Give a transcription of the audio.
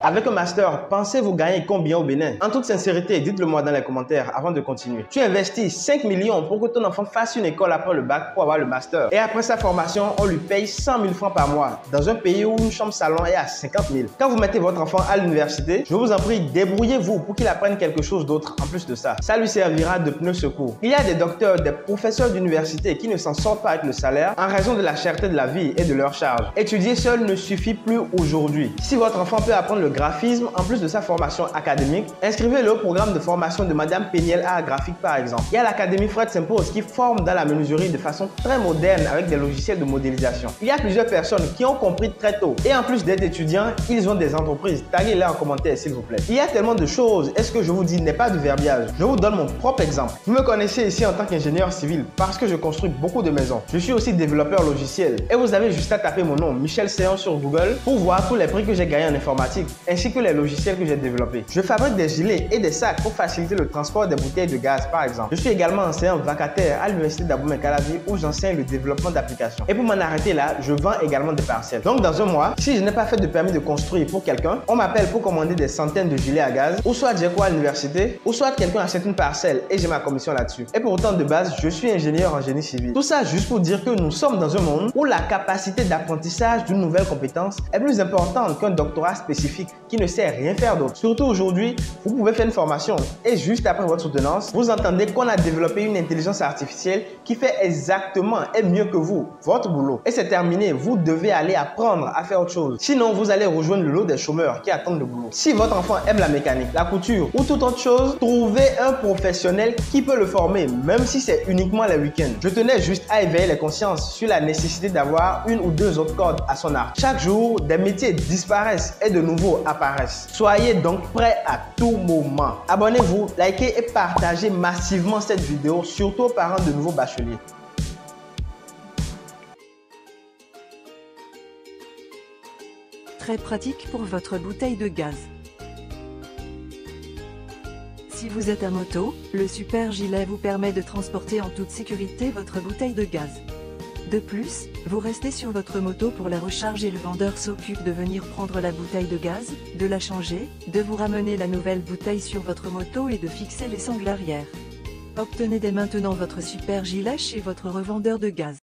Avec un master, pensez-vous gagner combien au Bénin? En toute sincérité, dites-le moi dans les commentaires avant de continuer. Tu investis 5 millions pour que ton enfant fasse une école après le bac pour avoir le master. Et après sa formation, on lui paye 100 000 francs par mois dans un pays où une chambre salon est à 50 000. Quand vous mettez votre enfant à l'université, je vous en prie, débrouillez-vous pour qu'il apprenne quelque chose d'autre en plus de ça. Ça lui servira de pneu secours. Il y a des docteurs, des professeurs d'université qui ne s'en sortent pas avec le salaire en raison de la cherté de la vie et de leur charge. Étudier seul ne suffit plus aujourd'hui. Si votre enfant peut apprendre le graphisme en plus de sa formation académique, inscrivez-le au programme de formation de Madame Péniel Art Graphique par exemple. Il y a l'Académie Fred s'impose qui forme dans la menuiserie de façon très moderne avec des logiciels de modélisation. Il y a plusieurs personnes qui ont compris très tôt et en plus d'être étudiants, ils ont des entreprises. Taguez-les en commentaire s'il vous plaît. Il y a tellement de choses et ce que je vous dis n'est pas du verbiage. Je vous donne mon propre exemple. Vous me connaissez ici en tant qu'ingénieur civil parce que je construis beaucoup de maisons. Je suis aussi développeur logiciel et vous avez juste à taper mon nom, Michel Seyon sur Google pour voir tous les prix que j'ai gagnés en informatique ainsi que les logiciels que j'ai développés. Je fabrique des gilets et des sacs pour faciliter le transport des bouteilles de gaz par exemple. Je suis également enseignant vacataire à l'université d'Abomey-Calavi où j'enseigne le développement d'applications. Et pour m'en arrêter là, je vends également des parcelles. Donc dans un mois, si je n'ai pas fait de permis de construire pour quelqu'un, on m'appelle pour commander des centaines de gilets à gaz ou soit j'ai quoi à l'université ou soit quelqu'un achète une parcelle et j'ai ma commission là-dessus. Et pourtant de base, je suis ingénieur en génie civil. Tout ça juste pour dire que nous sommes dans un monde où la capacité d'apprentissage d'une nouvelle compétence est plus importante qu'un doctorat spécifique qui ne sait rien faire d'autre. Surtout aujourd'hui, vous pouvez faire une formation et juste après votre soutenance, vous entendez qu'on a développé une intelligence artificielle qui fait exactement et mieux que vous votre boulot. Et c'est terminé, vous devez aller apprendre à faire autre chose. Sinon, vous allez rejoindre le lot des chômeurs qui attendent le boulot. Si votre enfant aime la mécanique, la couture ou toute autre chose, trouvez un professionnel qui peut le former, même si c'est uniquement les week-ends. Je tenais juste à éveiller les consciences sur la nécessité d'avoir une ou deux autres cordes à son arc. Chaque jour, des métiers disparaissent et de nouveaux apparaissent. Soyez donc prêts à tout moment. Abonnez-vous, likez et partagez massivement cette vidéo, surtout aux parents de nouveaux bacheliers. Très pratique pour votre bouteille de gaz. Si vous êtes à moto, le super gilet vous permet de transporter en toute sécurité votre bouteille de gaz. De plus, vous restez sur votre moto pour la recharger et le vendeur s'occupe de venir prendre la bouteille de gaz, de la changer, de vous ramener la nouvelle bouteille sur votre moto et de fixer les sangles arrière. Obtenez dès maintenant votre super gilet chez votre revendeur de gaz.